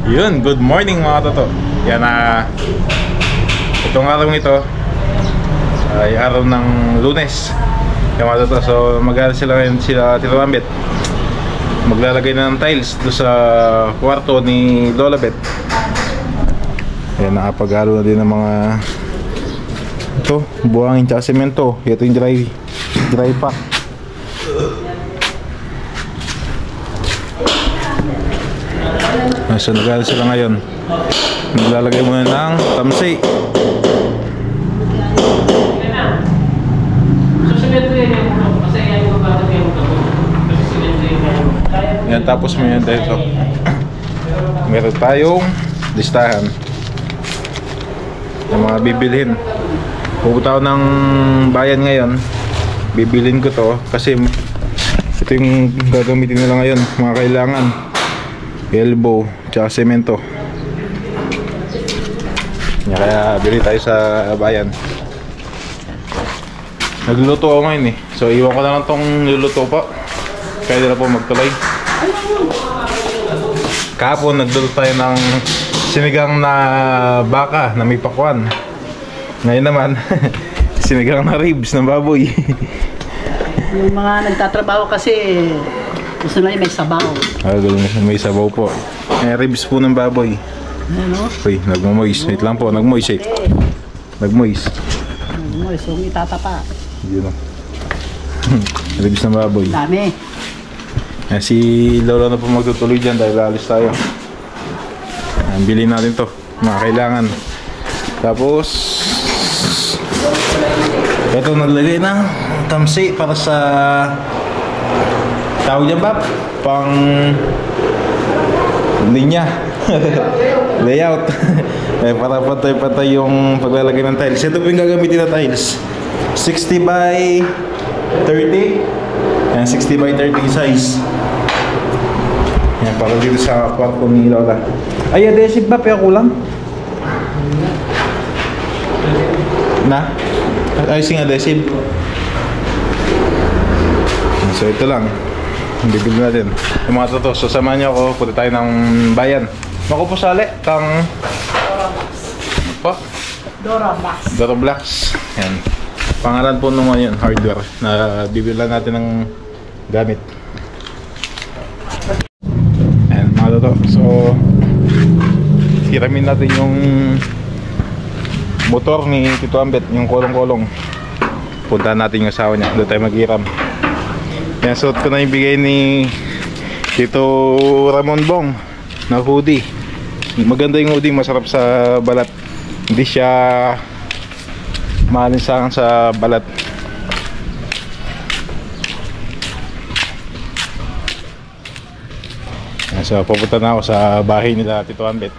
Yun, good morning mga toto. Yan na itong araw ito ay araw ng Lunes. Yan mga toto, so mag-aaral sila ngayon sila Tito Ambet. Maglalagay na ng tiles doon sa kwarto ni Lola Bet. Yan, nakapag-alo na din ng mga ito, buhangin tsaka semento. Ito yung dry pack. So nag-aaral sila ngayon. Maglalagay muna ng tamsi. Yan, tapos may yan dito. Meron tayong listahan ng mga bibilhin. Pupunta ako ng bayan ngayon. Bibilhin ko to kasi ito yung gagamitin nila ngayon. Mga kailangan elbow tsaka semento. Kaya bili tayo sa bayan. Nagluluto ako ngayon eh. So iwan ko na lang tong luluto pa. Kaya nila po magtuloy. Kahapon nagluto tayo ng sinigang na baka na may pakwan. Ngayon naman sinigang na ribs ng baboy. Yung mga nagtatrabaho kasi gusto na may sabaw. May sabaw po. Ribs po ng baboy. Ano? Uy, nagmo-moist. Wait lang po, nagmoist eh. Nagmoist. Nagmoist, yung itatapa. Yun o. Ribs ng baboy. Dami. Si Lola na po magtutuloy dyan dahil alis tayo. Bilhin natin to, mga kailangan. Tapos ito, naglagay ng tamsi para sa tawag dyan ba? Pang linya. Layout. Para patay-patay yung paglalagay ng tiles. Ito po yung gagamitin na tiles. 60 by 30. Yan, 60 by 30 size. Yan, para dito sa kwarto ni Lola. Ay, adhesive ba? Pero kulang? Na? Icing adhesive. So ito lang. Bibili natin yung mga toto. So samahan niyo ako. Punta tayo ng bayan. Naku po sali. Kang pa? Dora Blacks. Yan. Pangalan po naman yun. Hardware. Na bibili natin ng gamit. Yan mga toto. So hiramin natin yung motor ni Tito Ambet. Yung kolong-kolong. Puntahan natin yung asawa niya. Doon tayo maghiram. Yan, suot ko na yung bigay ni Tito Ramon Bong na hoodie. Maganda yung hoodie, masarap sa balat. Hindi siya maalinsangan sa balat. Yan, so pupunta na ako sa bahay nila Tito Ambet.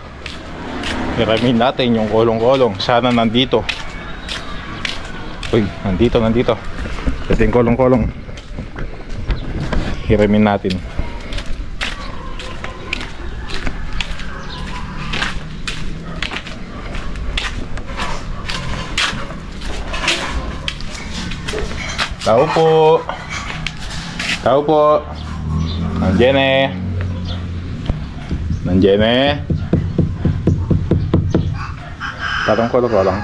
Hiramin natin yung kolong-kolong. Sana nandito. Uy, nandito. Ito yung kolong-kolong. Hiramin natin. Tao po. Nandiyan eh. Parang kolong-kolong.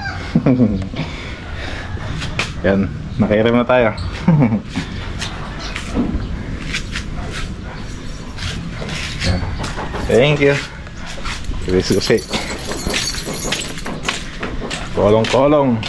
Yan, nakahiram na tayo. Thank you. Susi. Kolong-kolong.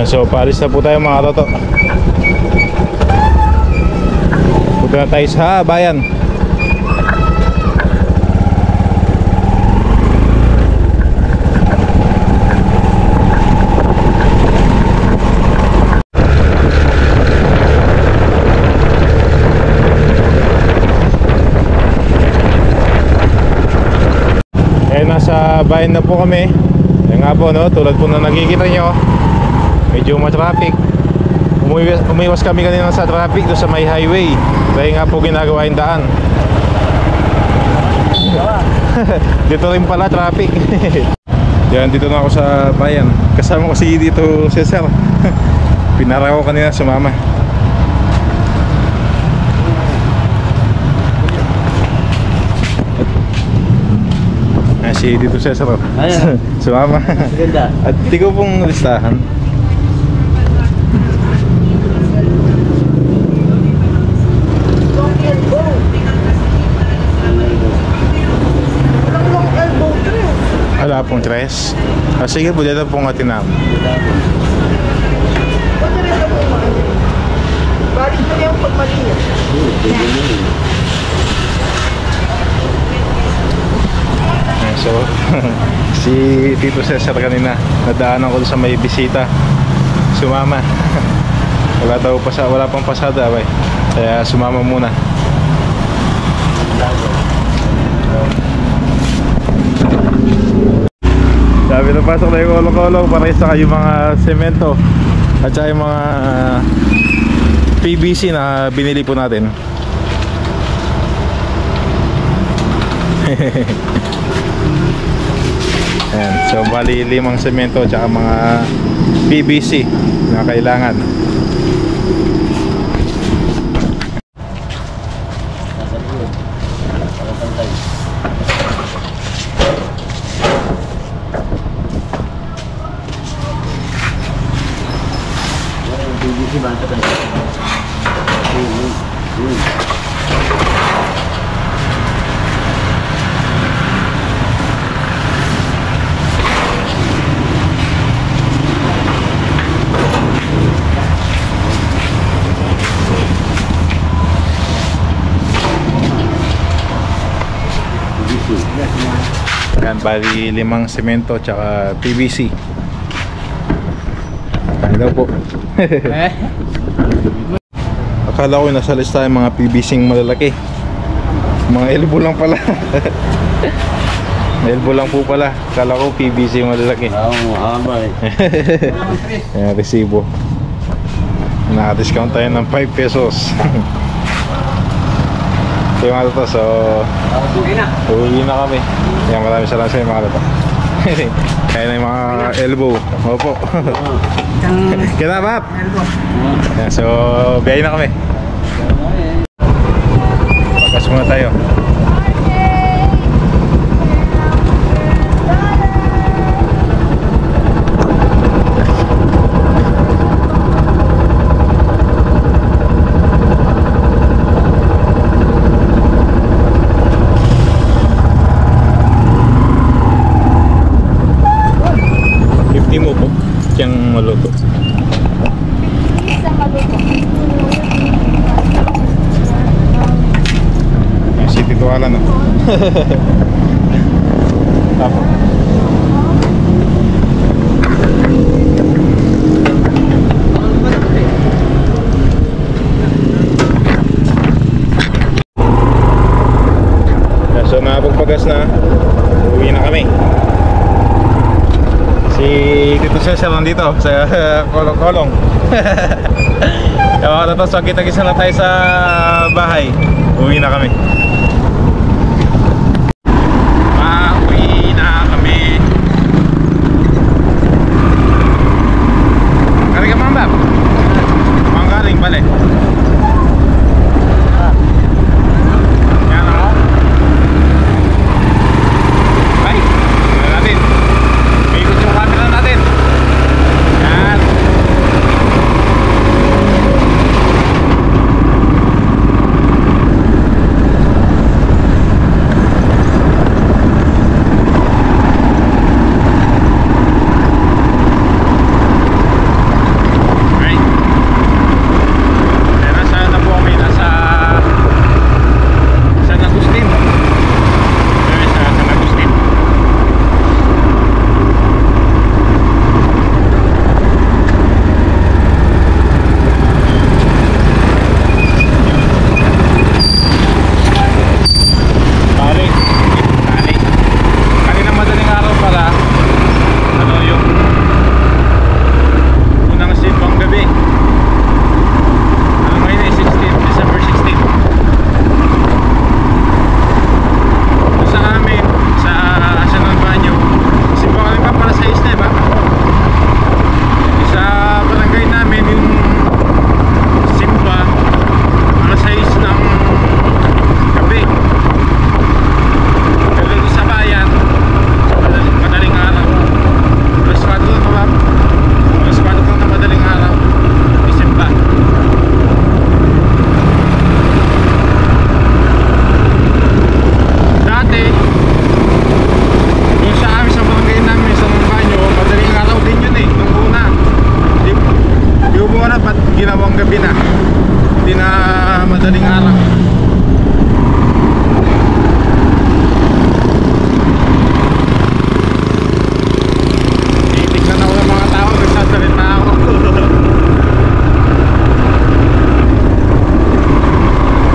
So paalis na po tayo mga toto. Punta na tayo sa bayan. bayan na po kami. Yan nga po, no, tulad po na nakikita nyo, medyo ma-traffic. Umiwas kami kanina sa traffic doon sa may highway dahil nga po ginagawa yung daan. Dito rin pala traffic. Yan, dito na ako sa bayan. Kasama ko si dito Cesar. Pinara ko kanina sumama. Si dito Cesar. Sumama. Maganda. At di ko pong listahan. Wala pong tres. Sige po, dito pong atinam. Balik mo na yung pagmalinis. So, si Tito Cesar kanina, nadaanan ko sa may bisita. Sumama. Wala pang pasada, bay. Kaya sumama muna. Sabi na pasok na yung kolong-kolong para isa yung mga semento at saka yung mga PVC na binili po natin. Ayan, so bali 5 semento at saka mga PVC na kailangan. Yan, bali 5 semento tsaka PVC. Ano daw po? Akala ko nasa lista yung mga PVC malalaki. Mga elbow lang pala. Elbow lang po pala. Akala ko PVC malalaki. Mahaba eh. Yan, resibo. Naka-discount tayo ng 5 pesos. So yung mga to, so uwi na kami. Yan, maraming salamat sa mga to. Kaya na yung mga elbow. Opo. Kinabat. Yan, so biyahe na kami. Pakas muna tayo. Mo po siyang maluto. Yung city tuwala na. Tapos so nakapagpagas na, uwi na kami. Si Tito Cesar nandito sa kolong-kolong. Tapos kita-kisa na tayo sa bahay. Uwi na kami. Uwi na kami. Kari ka mambab? Manggaling pala eh. Yan ako. Bye. Tignan natin. Ikot yung camera natin. Yan. ko na ba't ginawang gabi na. Hindi na madaling araw. Titignan ako ng mga tao, nagsasalita ako.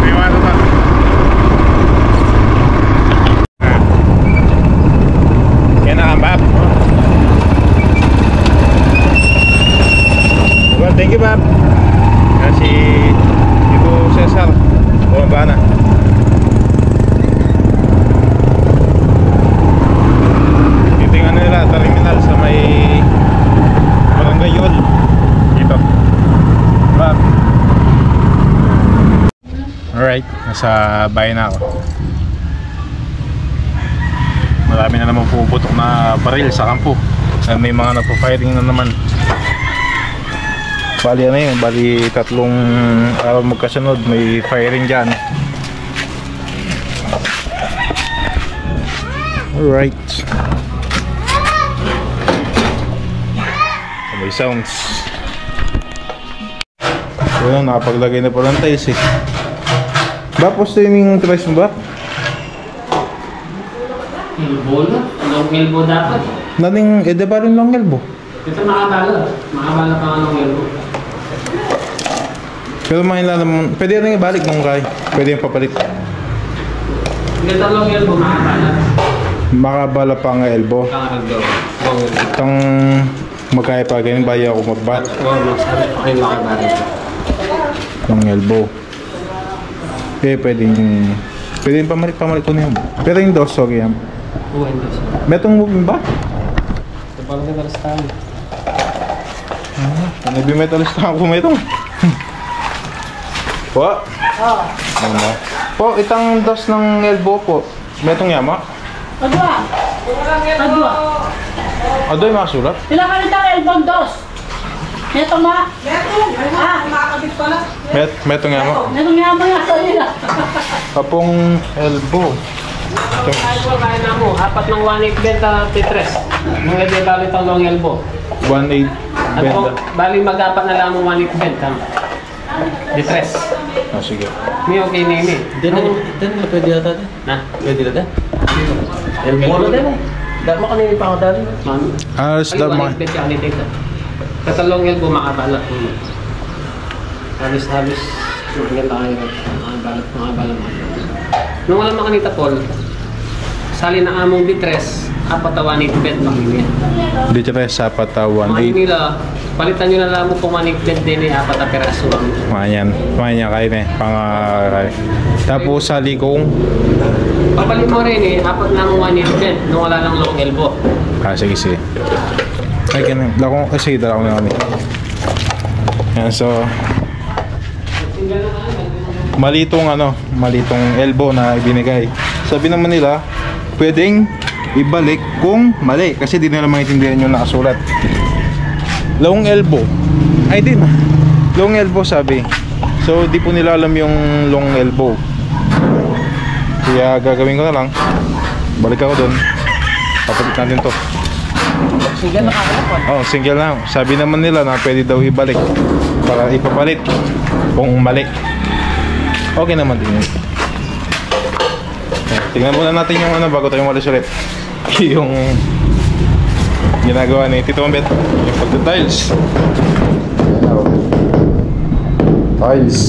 May ano ba? Yan na ang Bab. Well, thank you Bab. Kasi ito Cesar bumaba na. Ito yung ano nila, terminal sa may Barangay Yol dito. Bab. Alright, nasa bahay na ako. Marami na naman puputok na baril sa kampo. May mga nagpo-firing na naman. Bali ano yun, bali 3 araw magkasunod may firing dyan. Alright. May sounds. So yun, nakapaglagay na po ng tiles eh. Ba, posto yung tiles mo ba? Elbow na? Long elbow dapat. Naning, eh diba rin long elbow? Ito makabala. Makabala pa nga long elbow. Pero mahila naman, pwede rin ibalik kung kaya. Pwede yung papalit. Ito long elbow makabala. Makabala pa nga elbow. Ang elbow. Long elbow. Itong magkaya pa ganyan, bayo ako magbat. Masabi pa kayo makabala. Long elbow. Eh, pwedeng pamalit ko na yun. Pero yung dos, okay yan. Oo, hindi siya. Metong moving ba? Ito pa lang yung kalastahan. Nag-metalis na ako metong. Po? Oh. Ano? Po, itang dos ng elbow po. Metong yama? Adwa. Adwa. Adoy makasulat? Pila ka nitang elbon dos. Neto ma. Makakabit pala. Metong yama? Neto nga mga sa nila. Kapong elbow. Elbow kaya na mo. Apat ng 1/8 benta titres. Mga di bali itong long elbow. 1/8 benda. Bali mag-apat na lang mo 1/8 benta. Titres. Ah, sige. May okay na yun eh. Din na pwede na tayo. Na? Pwede na tayo. Elbow na tayo. Dama ka na yung pangadali. Mami. Alas daw mga... Katalong elbow makabalat mo. Halos maganda kayo. Makabalat mo. Nung wala makanita Paul, sali na among bitres, apat na 1/8 bed makikita. Di tira sa patawan. Mga nila, palitan nyo na lang mo kung 1/8 bed din eh, apat na peraso ang. Mayan kayo na eh. Pangakay. Tapos sa likong. Papalit mo rin eh, apat na 1/8 bed, nung wala lang long elbow. Ah, sige. Ay, ganun. Lakong kasi dala ko na kami. Yan, so... Malitong elbow na ibinigay. Sabi naman nila, pwedeng ibalik kung mali. Kasi di nila maintindihan yung nakasulat. Long elbow. Ay, din. Long elbow sabi. So, di po nila alam yung long elbow. Kaya gagawin ko na lang. Balik ako dun. Papalit natin to. Sige na kakalapan. Oh, single na. Sabi naman nila na pwede daw ibalik para ipapalit kung mali. Okay naman din yun. Tingnan muna natin yung ano bago tayo malis ulit. Yung ginagawa ni Tito Ambet, yung pagta-tiles. Tiles.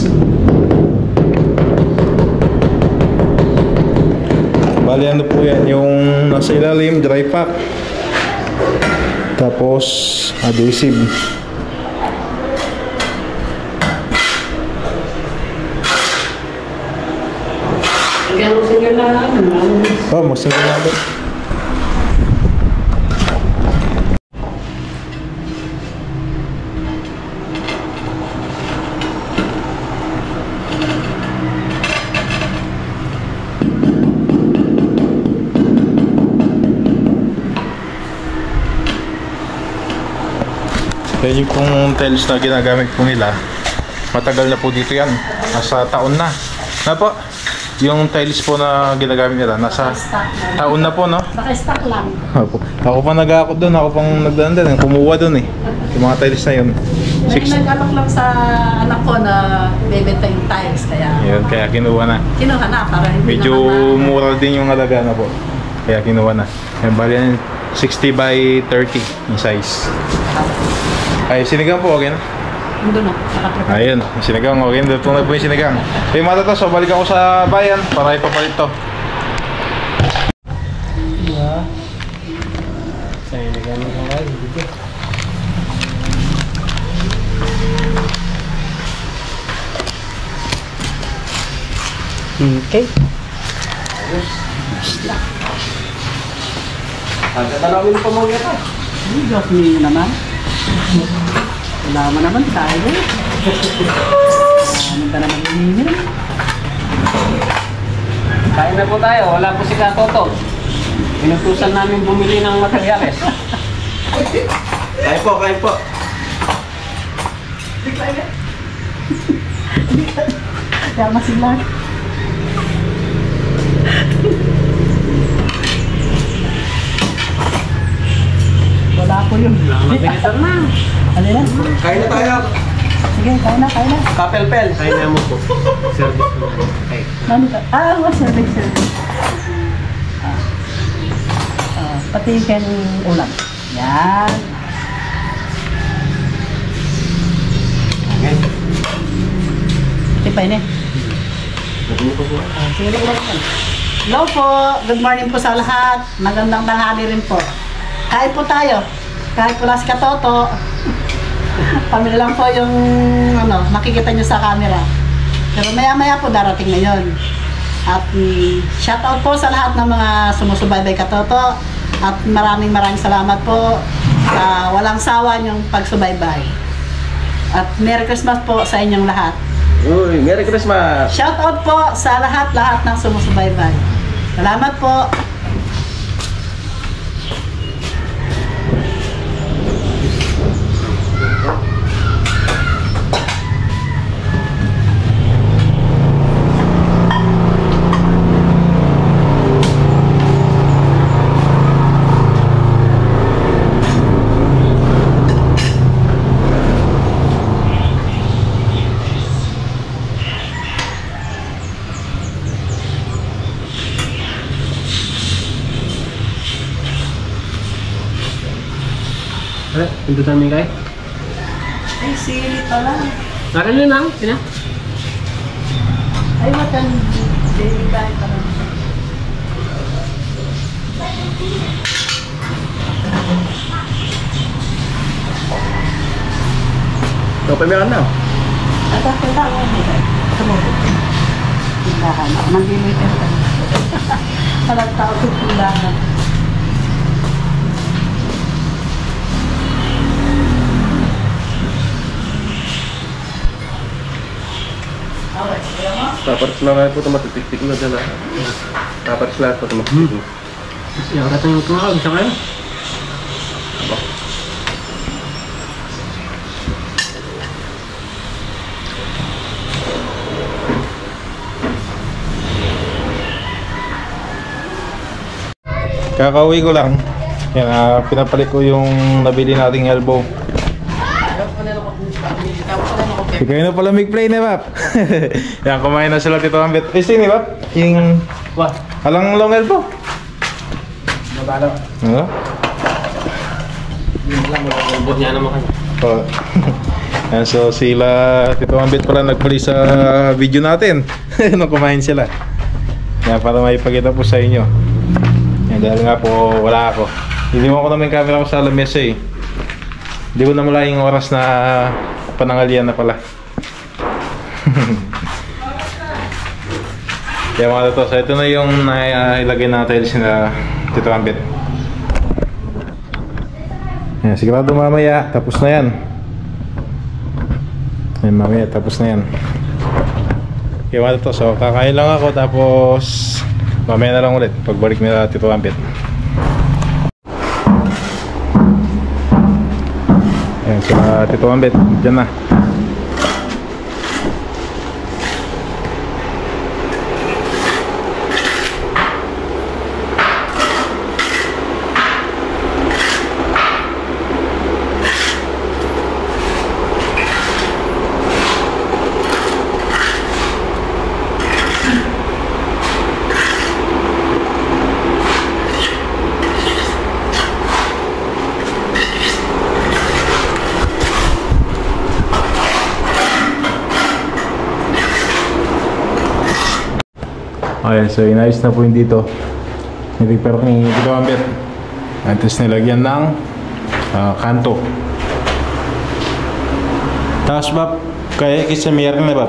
Bali ano po yan, yung nasa ilalim, dry pack. Tapos adhesive. Kaya mo single na Oh, masingal na ba? Yan yung pong tiles na ginagamit po nila. Matagal na po dito yan. Nasa taon na. Na po? Yung tiles po na ginagamit nila. Nasa taon na po, no? Naka-stock lang. Ako pa nag-aakot doon. Ako pang nagdaan doon. Kumuha doon eh. Yung mga tiles na yun. May nag-alok lang sa anak ko na bebenta yung tiles, kaya Yun, kaya kinuha na. kinuha na para hindi Medyo naman mura din yung halaga na po. Kaya kinuha na. Yan, bali yan, 60 by 30 yung size. Ay, sinigang po, okay na? Doon na, nakatrip. Ayun, yung sinigang, okay na. Tunay po yung sinigang. Eh, mga tatas, so balik ako sa bayan para ipapalit to. Sinigang ko nga, dito. Okay. Agad na namin pa mga ito. Diyos niyo naman. Wala mo naman tayo. Ano ka naman hinihingi? Kain na po tayo, wala po si Katoto. Inutusan namin bumili ng materyales. Kain po, kain po. Kaya masilang. Wala po yun. Mabilisan na. Ano na? Kain na tayo. Sige, kaya na, kaya na. Kapel-pel. Kain na mo po. Service mo. Okay. Ano ka? Service. Pati yung ulam. Yan. Okay. Tipay na eh. Sige lang lang. Hello po. Good morning po sa lahat. Magandang tanghali rin po. Kain po tayo. Kahit wala si Katoto. Pamilya lang po yung makikita nyo sa camera. Pero maya-maya po darating na yun. At shout out po sa lahat ng mga sumusubaybay Katoto. At maraming salamat po sa walang sawa niyong pagsubaybay. At Merry Christmas po sa inyong lahat. Uy, Merry Christmas. Shout out po sa lahat ng sumusubaybay. Salamat po. Ano? Pindutan mo yung kay? Ay, sili pala. Naran yun lang. Sina? Ay, matan. Sili tayo pala. So, pamiran na. At ako lang. Tumulog. Tindahan. Nandimit yung palang tao sa tindahan. Paparis lang kayo po ito matitik-tik na dyan. Paparis lahat po ito matitik. Yung ratang yung kumakal. Bisa kayo? Kakauwi ko lang. Yan, pinapalit ko yung nabili nating elbow. Ikaw na pala mag-play na, Pap. Yan, kumain na sila Tito Ambet. Eh, sino, Pap? Yung What? alang long elbow. Mabalo. Ano? Yun lang. Malabot niya naman kayo. Oh. Yan, so sila Tito Ambet pala nagpali sa video natin. Nung kumain sila. Yan, para maipakita po sa inyo. Yan, dahil nga po wala ako. Hindi mo ko naman yung camera ko sa lamesa eh. Hindi ko na mula yung oras na panangalian na pala. Kaya mga to, so ito na yung ilagay na tiles na Tito Ambet. Yan, sigurado mamaya tapos na yan. Yan, mamaya tapos na yan. Kaya mga to, so kakain lang ako tapos mamaya na lang ulit pagbalik nila Tito Ambet. Yan, sa Tito Ambet, dyan na. Okay, so inayos na po yung dito. Niripero ni Tito Ambet. At tapos nilagyan ng kanto. Tapos ba, kaya kisamiyarin na ba?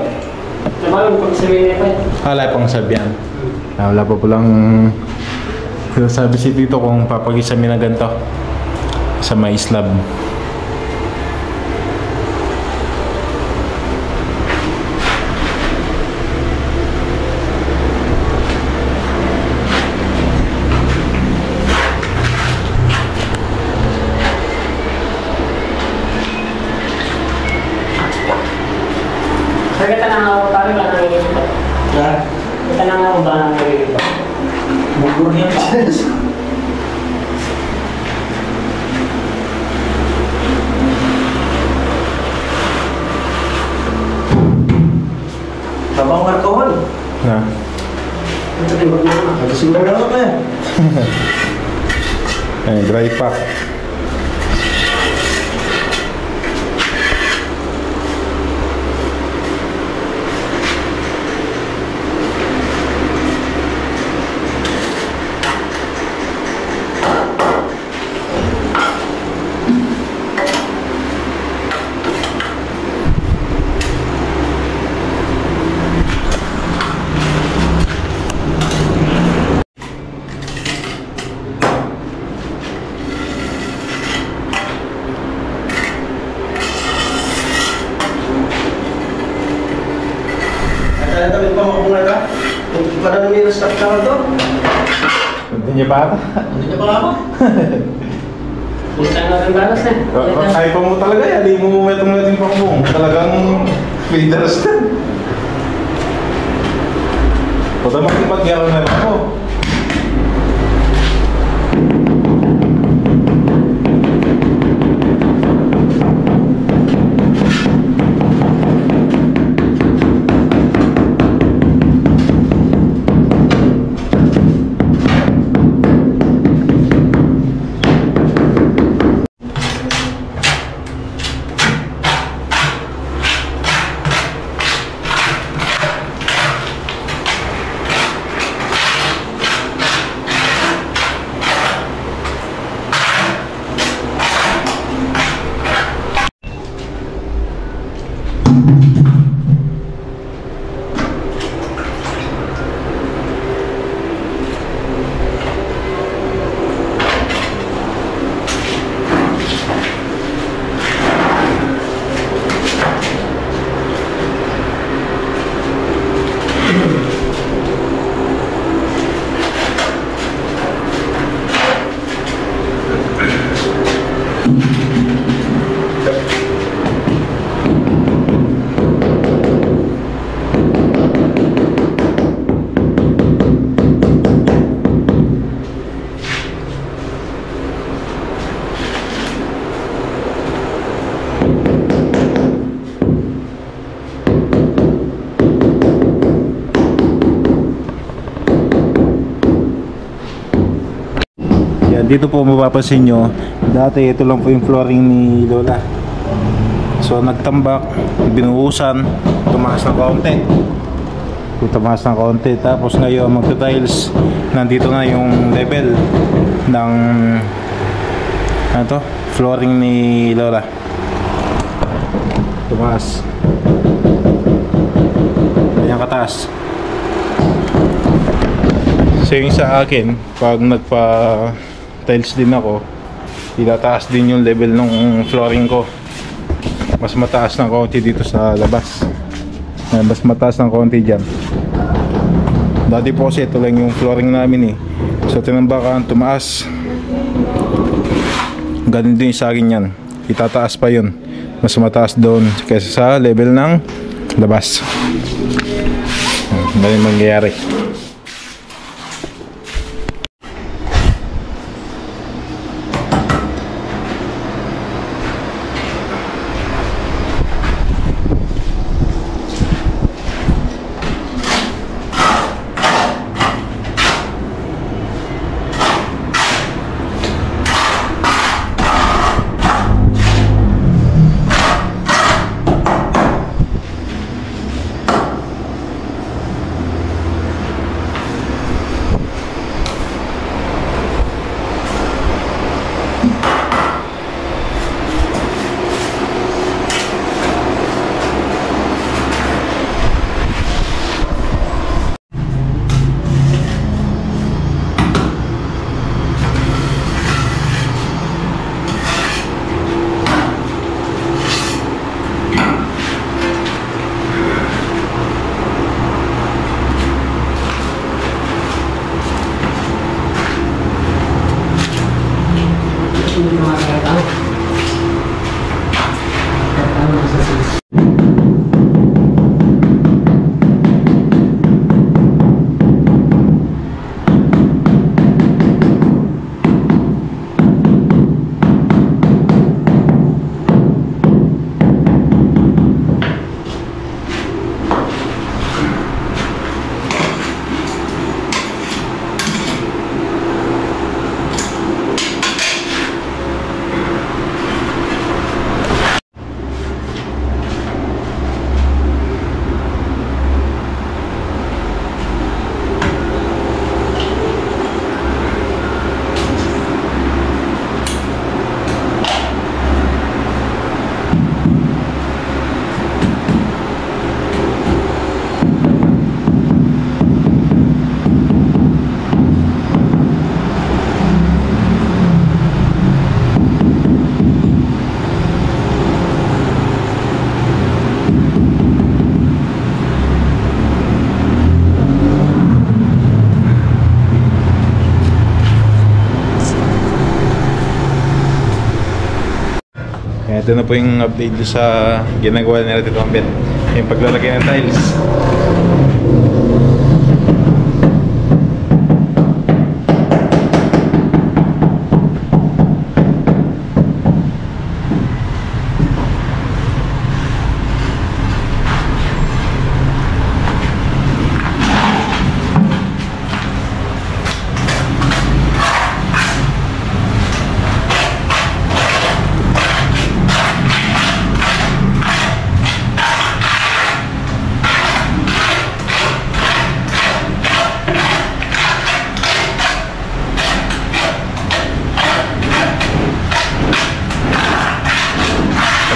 Naman, pag sabihin niya pa. Wala pang sabihan. Wala pa lang sabi si Tito kung papag-isami na ganito sa may slab. Nagkita lang ako, pare ba nangyayari? Ha? Nagkita lang ako ba nangyayari? Bugur niya. Tabang karkawan. Na. Ito din, wag na naman. Nagsimula na ako eh. Dry pack. Kaya kami pa makunga ka. Hindi pa na namin stock ka to. Hindi niya pa ata. Hindi niya pa ako. Punta na rin balas eh. Kaya pa mo talaga yan. Hindi mo metong-metong pa mo. Talagang feeders na. Punta makipag-garo na lang ako. Dito po mapapansin nyo, dati ito lang po yung flooring ni Lola. So nagtambak, binuhusan, tumaas ng konti. Tapos ngayon magta-tiles, nandito na yung level ng flooring ni Lola. Tumaas. Ayan kataas. So yung sa akin, pag tiles din ako, itataas din yung level ng flooring ko. Mas mataas ng konti dito sa labas. Mas mataas ng konti dyan. Dati po kasi ito lang yung flooring namin eh. So tinambakan, tumaas. Ganun din sa akin yan. Itataas pa yun. Mas mataas doon kaysa sa level ng labas. Ganun mangyayari. Ito na po yung update doon sa ginagawa nila Tito Ambet. Yung paglalagay ng tiles.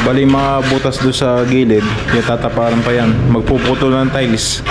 Bali mga butas doon sa gilid, yung tataparan pa yan. Magpuputol ng tiles.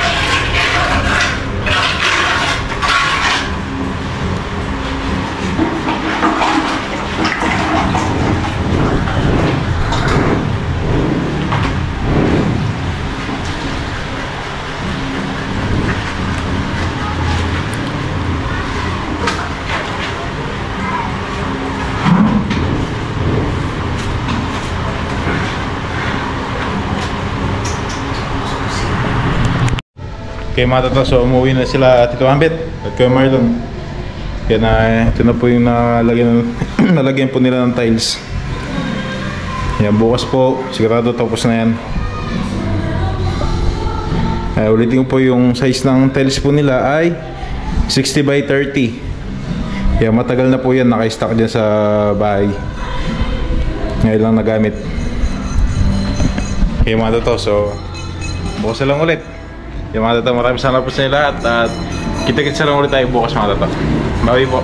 Kaya mga tato, so umuwi na sila Tito Ambet at Kuya Marlon. Kaya na, ito na po yung nalagyan po nila ng tiles. Yan, bukas po, sigurado tapos na yan. Ulitin ko po yung size ng tiles po nila ay 60 by 30. Kaya matagal na po yan, naka-stock dyan sa bahay. Ngayon lang nagamit. Kaya mga tato, so bukas na lang ulit. Yung mga tata, maraming salamat po sa inyo lahat at kita-kits na lang ulit tayo bukas mga tata. Bye po.